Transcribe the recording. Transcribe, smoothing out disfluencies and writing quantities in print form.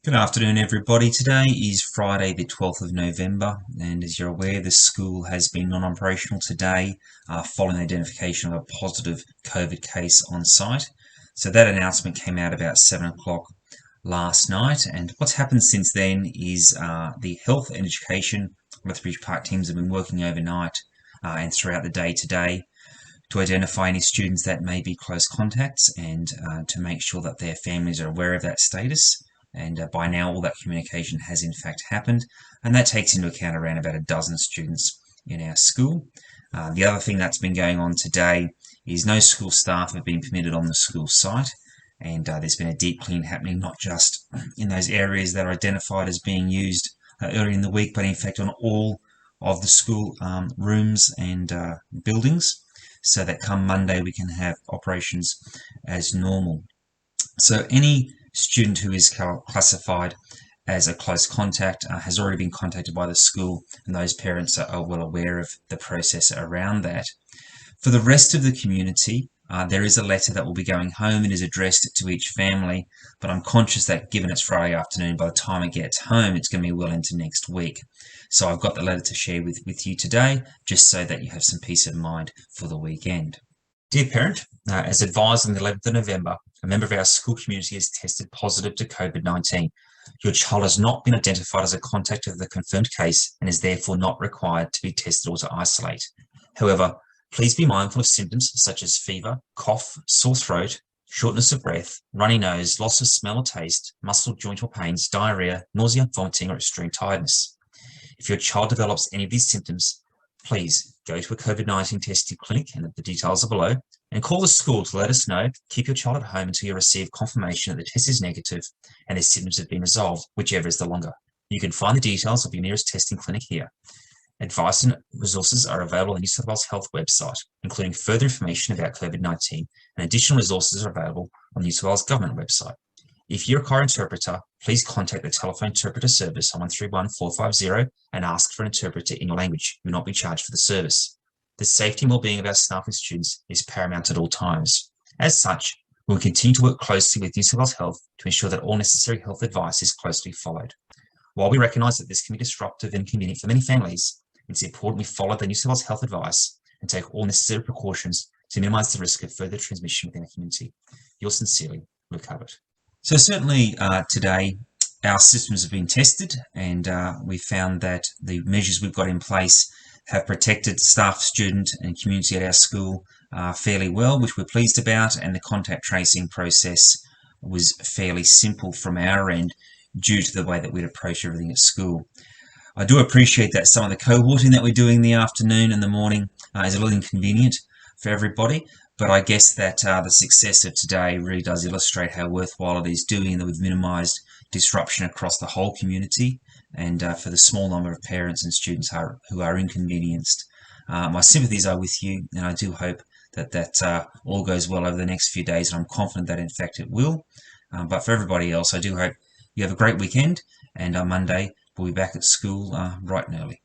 Good afternoon, everybody. Today is Friday, the 12th of November, and as you're aware, the school has been non-operational today following the identification of a positive COVID case on site. So that announcement came out about 7 o'clock last night, and what's happened since then is the health and education Lethbridge Park teams have been working overnight and throughout the day today to identify any students that may be close contacts and to make sure that their families are aware of that status. And by now all that communication has in fact happened, and that takes into account around about a dozen students in our school. The other thing that's been going on today is no school staff have been permitted on the school site, and there's been a deep clean happening not just in those areas that are identified as being used earlier in the week, but in fact on all of the school rooms and buildings, so that come Monday we can have operations as normal. So any student who is classified as a close contact has already been contacted by the school, and those parents are well aware of the process around that. For the rest of the community, there is a letter that will be going home. It is addressed to each family, but I'm conscious that given it's Friday afternoon, by the time it gets home, it's going to be well into next week. So I've got the letter to share with you today, just so that you have some peace of mind for the weekend. Dear parent, as advised on the 11th of November, a member of our school community has tested positive to COVID-19. Your child has not been identified as a contact of the confirmed case and is therefore not required to be tested or to isolate. However, please be mindful of symptoms such as fever, cough, sore throat, shortness of breath, runny nose, loss of smell or taste, muscle, joint or pains, diarrhea, nausea, vomiting, or extreme tiredness. If your child develops any of these symptoms, please go to a COVID-19 testing clinic, and the details are below, and call the school to let us know. Keep your child at home until you receive confirmation that the test is negative and their symptoms have been resolved, whichever is the longer. You can find the details of your nearest testing clinic here. Advice and resources are available on the New South Wales Health website, including further information about COVID-19, and additional resources are available on the New South Wales Government website. If you require an interpreter, please contact the telephone interpreter service on 131 450 and ask for an interpreter in your language. You will not be charged for the service. The safety and well-being of our staff and students is paramount at all times. As such, we will continue to work closely with New South Wales Health to ensure that all necessary health advice is closely followed. While we recognise that this can be disruptive and inconvenient for many families, it's important we follow the New South Wales Health advice and take all necessary precautions to minimise the risk of further transmission within the community. Yours sincerely, Luke Abbott. So certainly today our systems have been tested, and we found that the measures we've got in place have protected staff, student and community at our school fairly well, which we're pleased about, and the contact tracing process was fairly simple from our end due to the way that we'd approach everything at school. I do appreciate that some of the cohorting that we're doing in the afternoon and the morning is a little inconvenient for everybody, but I guess that the success of today really does illustrate how worthwhile it is doing, and that we've minimised disruption across the whole community, and for the small number of parents and students who are inconvenienced. My sympathies are with you, and I do hope that all goes well over the next few days, and I'm confident that in fact it will. But for everybody else, I do hope you have a great weekend, and on Monday we'll be back at school bright and early.